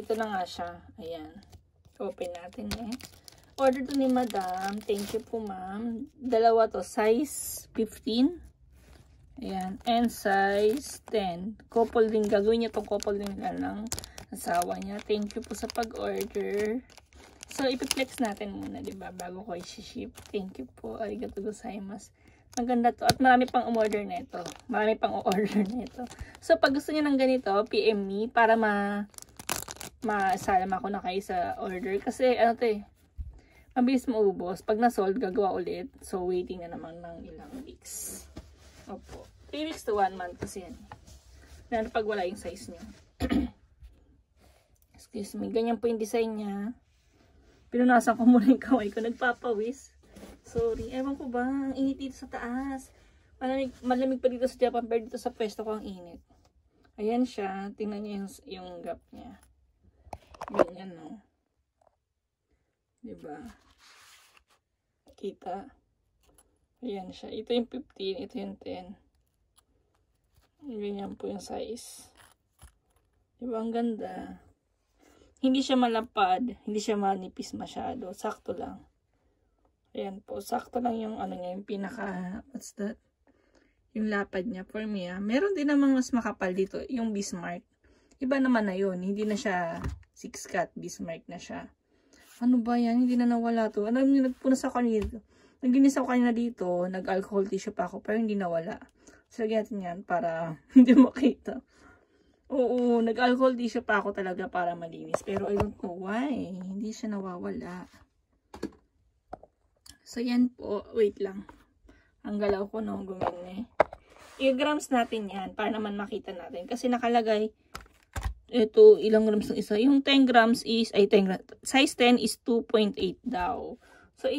ito na nga siya. Ayan. Open natin eh. Order to ni Madam. Thank you po, ma'am. Dalawa to. Size 15. Ayan. And size 10. Couple din. Gagawin niya tong couple din ng asawa niya. Thank you po sa pag-order. So, ipiplex natin muna, diba? Bago ko i-ship. Thank you po. Arigatou gozaimasu. Maganda to. At marami pang umorder na ito. Marami pang order na ito. So, pag gusto niya ng ganito, PM me para masalama ko na kayo sa order. Kasi, ano to eh, mabilis maubos. Pag na-sold, gagawa ulit. So, waiting na naman ng ilang weeks. Opo. 3 weeks to 1 month kasi yan. Lalo pag wala yung size niya. Excuse me. Ganyan po yung design niya. Pinunasan ko muna yung kamay ko. Nagpapawis. Sorry. Ewan ko ba? Ang init dito sa taas. Malamig pa dito sa Japan. Pero dito sa pwesto ko ang init. Ayan siya. Tingnan niyo yung gap niya. Ganyan, no? Diba? Kita. Ayan siya. Ito yung 15. Ito yung 10. Ganyan po yung size. Diba? Ang ganda. Hindi siya malapad. Hindi siya manipis masyado. Sakto lang. Ayan po. Sakto lang yung ano niya. Yung pinaka, what's that? Yung lapad niya. For me, meron din namang mas makapal dito. Yung Bismarck. Iba naman na yun. Hindi na siya 6-cut. Bismarck na siya. Ano ba yan? Hindi na nawala to. Ano yung nagpunas ako kanina? Naglinis ako kanina dito. Nag-alcohol tissue pa ako. Pero hindi nawala. So, lagyan natin yan para hindi makita. Oo. Nag-alcohol tissue pa ako talaga para malinis. Pero I don't know why. Hindi siya nawawala. So, yan po. Wait lang. Ang galaw ko, no? Gumini. I-grams natin yan para naman makita natin. Kasi nakalagay, ito, ilang grams ng isa. Yung 10 grams is, size 10 is 2.8 daw. So,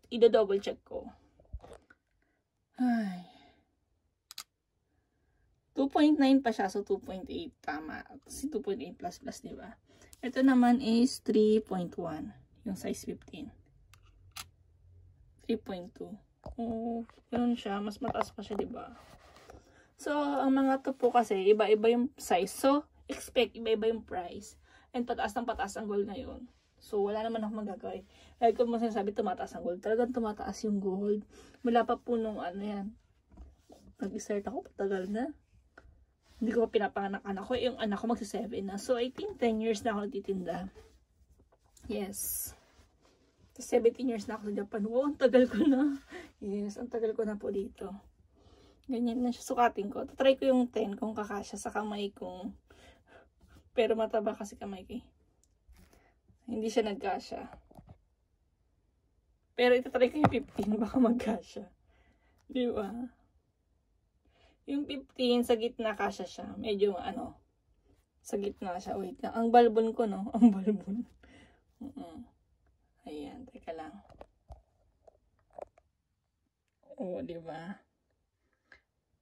i-double check ko. Ay. 2.9 pa siya. So, 2.8. Tama. Kasi 2.8 plus, diba? Ito naman is 3.1. Yung size 15. 3.2. Oh, ganun siya. Mas mataas pa siya, diba? So, ang mga to po kasi, iba-iba yung size. So, expect iba-iba yung price. And pataas ng pataas ang gold ngayon. So, wala naman ako magagawa. Like kung mo sinasabi, tumataas ang gold. Talagang tumataas yung gold. Mula pa po nung ano yan. Nag-start ako, patagal na. Hindi ko pa pinapanganak anak ko. Yung anak ko magsa 7 na. So, I think 10 years na ako nagtitinda. Yes. 17 years na ako sa Japan. Wow, ang tagal ko na. Yes, ang tagal ko na po dito. Ganyan na siya. Sukatin ko. Try ko yung 10 kung kakasya sa kamay kong. Pero mataba kasi kamay ko. Hindi siya nagkasya. Pero itatry ko yung 15. Baka magkasya. Di ba? Yung 15 sa gitna kasya siya. Medyo ano. Sa gitna siya. Wait lang. Ang balbon ko, no? Ang balbon. Ayan. Teka lang. Oo, di ba?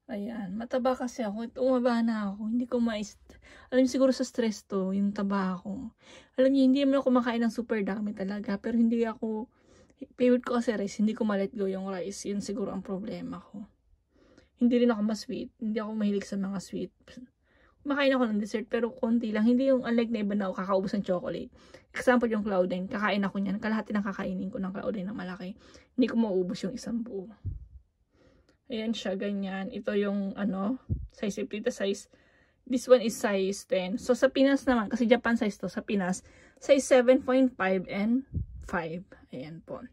Ayan, mataba kasi ako. Umaba na ako. Hindi ko alam niyo siguro sa stress to, yung taba ako. Alam niyo, hindi naman ako kumakain ng super dami talaga. Pero hindi ako, favorite ko kasi rice. Hindi ko ma-let go yung rice. Yun siguro ang problema ko. Hindi rin ako ma-sweet. Hindi ako mahilig sa mga sweet. Kumakain ako ng dessert pero konti lang. Hindi yung unlike na iba na ako kakaubos ng chocolate. Example yung Cloud9. Kakain ako niyan. Kalahati ng kakainin ko ng Cloud9 na malaki. Hindi ko maubos yung isang buo. Ayan siya, ganyan. Ito yung, size 50. This one is size 10. So, sa Pinas naman, kasi Japan size to, sa Pinas, size 7.5 and 5. Ayan po.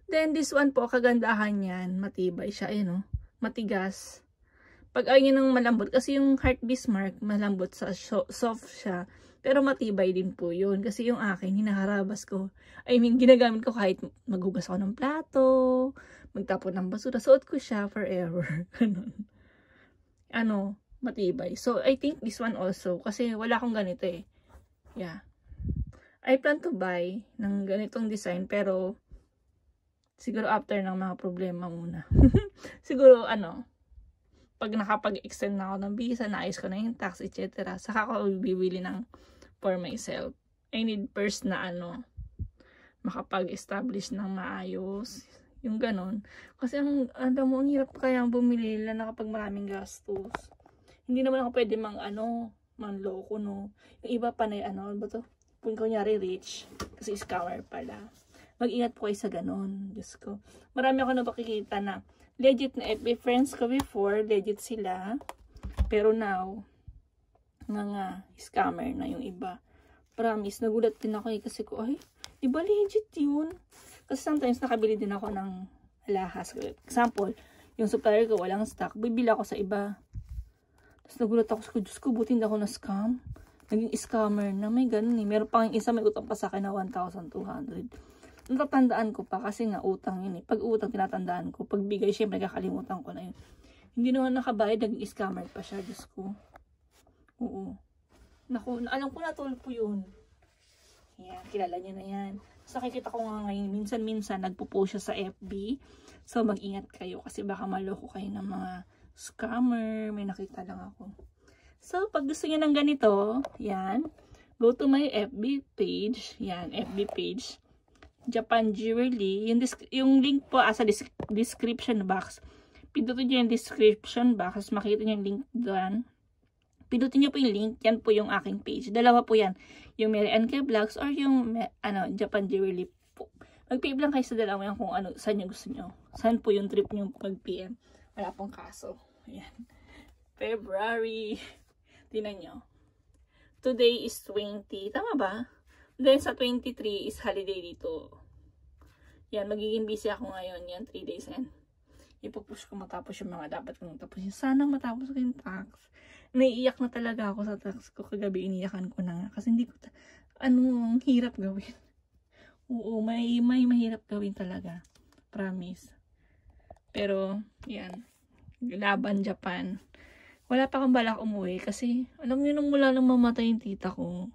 Then, this one po, kagandahan yan. Matibay siya, ayan matigas. Pag ayaw nyo ng malambot, kasi yung Heart Bismarck, malambot soft siya. Pero matibay din po yun. Kasi yung akin, hinaharabas ko. I mean, ginagamit ko kahit maghugas ako ng plato, magtapon ng basura. Suot ko siya forever. Matibay. So, I think this one also. Kasi wala akong ganito eh. Yeah. I plan to buy ng ganitong design. Pero, siguro after ng mga problema muna. Siguro, pag nakapag-extend na ako ng visa, naayos ko na yung tax, etc. Saka ako bibili ng for myself. I need first na makapag-establish ng maayos. Yung ganon. Kasi ang hirap kaya bumili na kapag maraming gastos. Hindi naman ako pwede Manloko, no? Yung iba pa na, ano ba to? Kung kunyari rich, kasi scammer pala. Mag-ingat po kayo sa ganon. Diyos ko. Marami ako nakikita na legit na FB friends ko before, legit sila. Pero now, mga scammer na yung iba. Promise, nagulat din ako kasi ko, ay, iba legit yun. Kasi sometimes nakabili din ako ng alahas. Example, yung supplier ko walang stock, bibili ako sa iba. Tapos nagulat ako, Diyos ko, buti hindi ako na-scam. Naging scammer na, may ganun eh. Meron pang isa, may utang pa sa akin na 1,200. Natatandaan ko pa kasi nga utang yun eh. Pag utang, tinatandaan ko. Pag bigay, syempre kakalimutan ko na yun. Hindi naman nakabayad, naging scammer pa siya, Diyos ko. Oo. Naku, alam ko na tulpo yun. Yan, kilala niya na yan. So, nakikita ko nga ngayon, minsan-minsan, nagpo-post siya sa FB. So, mag-ingat kayo kasi baka maloko kayo ng mga scammer. May nakita lang ako. So, pag gusto niyo ng ganito, yan, go to my FB page. Yan, FB page. Japan Jewelry. Yung link po sa description box. Pindutin niyo yung description box. Makita niyo yung link doon. Pindutin niyo po yung link. Yan po yung aking page. Dalawa po yan. Yung Mary Ann K Vlogs or yung Japan Jewelry po. Mag-PM lang kayo sa dalawa yan kung ano, saan nyo gusto nyo. Saan po yung trip nyo mag-PM. Wala pong kaso. Ayan. February. Tingnan nyo. Today is 20. Tama ba? Then sa 23 is holiday dito. Yan. Magiging busy ako ngayon. Yan. 3 days yan. Ipupush ko matapos yung mga dapat kong tapusin. Sana matapos ko yung tax. Naiiyak na talaga ako sa tax ko. Kagabi iniyakan ko na nga. Kasi hindi ko, ang hirap gawin. Oo, may mahirap gawin talaga. Promise. Pero, yan. Laban Japan. Wala pa akong balak umuwi kasi, alam niyo nung mula nang mamatay yung tita ko,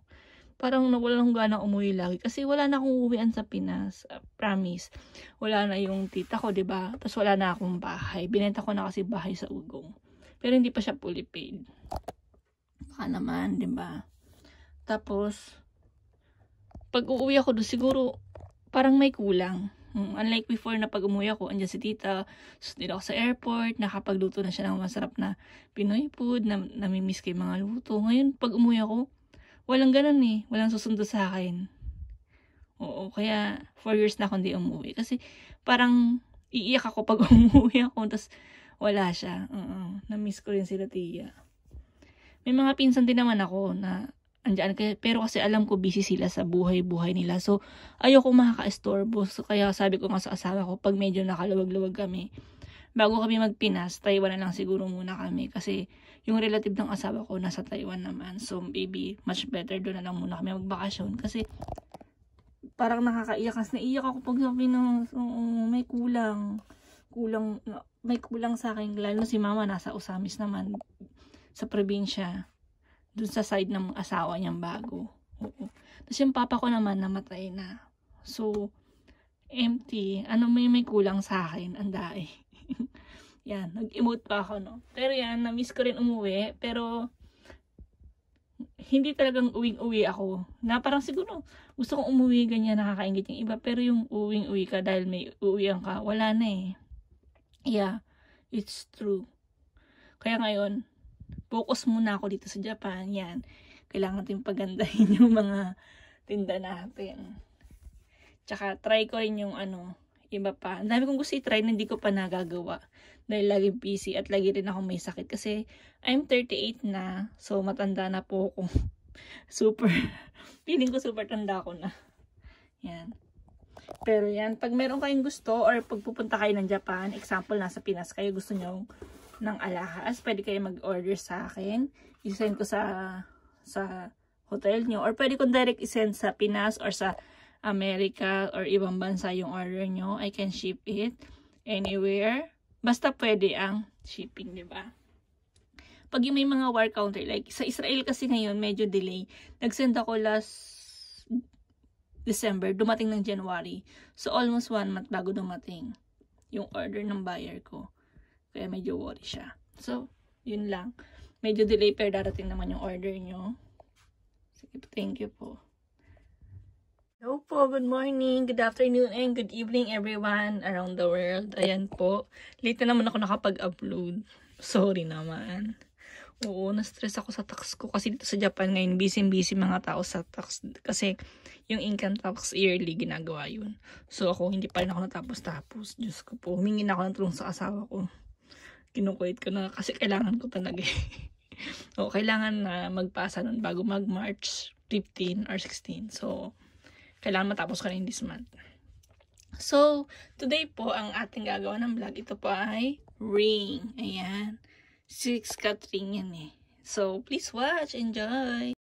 parang nawala nang gana umuwi lagi. Kasi wala na akong uwian sa Pinas. Promise. Wala na yung tita ko, diba? Tapos wala na akong bahay. Binenta ko na kasi bahay sa Ugong. Pero hindi pa siya fully paid. Baka naman, diba? Tapos, pag uuwi ako doon, siguro, parang may kulang. Unlike before na pag umuwi ako, andyan si tita, susundin ako sa airport, nakapagluto na siya ng masarap na Pinoy food, namimiss ko yung mga luto. Ngayon, pag umuwi ako, walang ganun eh. Walang susundo sa akin. Oo, kaya 4 years na akong di umuwi. Kasi parang iiyak ako pag umuwi ako, tapos wala siya. Namiss ko rin sila tiya. May mga pinsan din naman ako na andyan, pero kasi alam ko busy sila sa buhay-buhay nila. So, ayoko makaka-estorbo. So, kaya sabi ko nga sa asawa ko, pag medyo nakaluwag-luwag kami, bago kami magpinas, Taiwan na lang siguro muna kami. Kasi, yung relative ng asawa ko nasa Taiwan naman. So, maybe, much better doon na lang muna kami magbakasyon. Kasi, parang nakakaiyak. Kasi naiyak ako pag sabi ng, may kulang. May kulang sa akin. Lalo si mama nasa Usamis naman. Sa probinsya. Dun sa side ng asawa niyang bago. Oo. Tapos yung papa ko naman namatay na. So, empty. May kulang sa akin. Anday. Yan. Nag-emote pa ako, no? Pero yan, na-miss ko rin umuwi. Pero, hindi talagang uwing-uwi ako. Na parang siguro, gusto kong umuwi ganyan, nakakaingit yung iba. Pero yung uwing-uwi ka dahil may uwian ka, wala na eh. Yeah. It's true. Kaya ngayon, focus muna ako dito sa Japan. Yan. Kailangan natin pagandahin yung mga tinda natin. Tsaka, try ko rin yung iba pa. Ang dami kong gusto i-try na hindi ko pa nagagawa. Dahil lagi busy at lagi rin ako may sakit. Kasi, I'm 38 na. So, matanda na po ako. Feeling ko super tanda ko na. Yan. Pero yan, pag meron kayong gusto or pag pupunta kayo ng Japan, example, nasa Pinas kayo, gusto nyo ng alahas, pwede kayo mag-order sa akin. I-send ko sa hotel nyo. Or pwede kong direct i-send sa Pinas or sa America or ibang bansa yung order nyo. I can ship it anywhere. Basta pwede ang shipping, diba? Pag yung may mga war country, like sa Israel kasi ngayon, medyo delay. Nag-send ako last December, dumating ng January. So, almost 1 month bago dumating yung order ng buyer ko. Kaya medyo worry siya. So, yun lang. Medyo delay pero darating naman yung order nyo. Sige, thank you po. Hello po, good morning, good afternoon, and good evening everyone around the world. Ayan po. Late na naman ako nakapag-upload. Sorry naman. Oo, na-stress ako sa tax ko kasi dito sa Japan ngayon, busy mga tao sa tax kasi yung income tax yearly ginagawa yun. So ako, hindi pa rin ako natapos-tapos. Diyos ko po, humingi na ako ng tulong sa asawa ko. Kinukulit ko na kasi kailangan ko talaga. O, kailangan na magpasa nun bago mag-March 15 or 16. So, kailangan matapos ka na in this month. So, today po, ang ating gagawa ng vlog, ito po ay ring. Ayan. 6 cut ring yan eh. So, please watch, enjoy!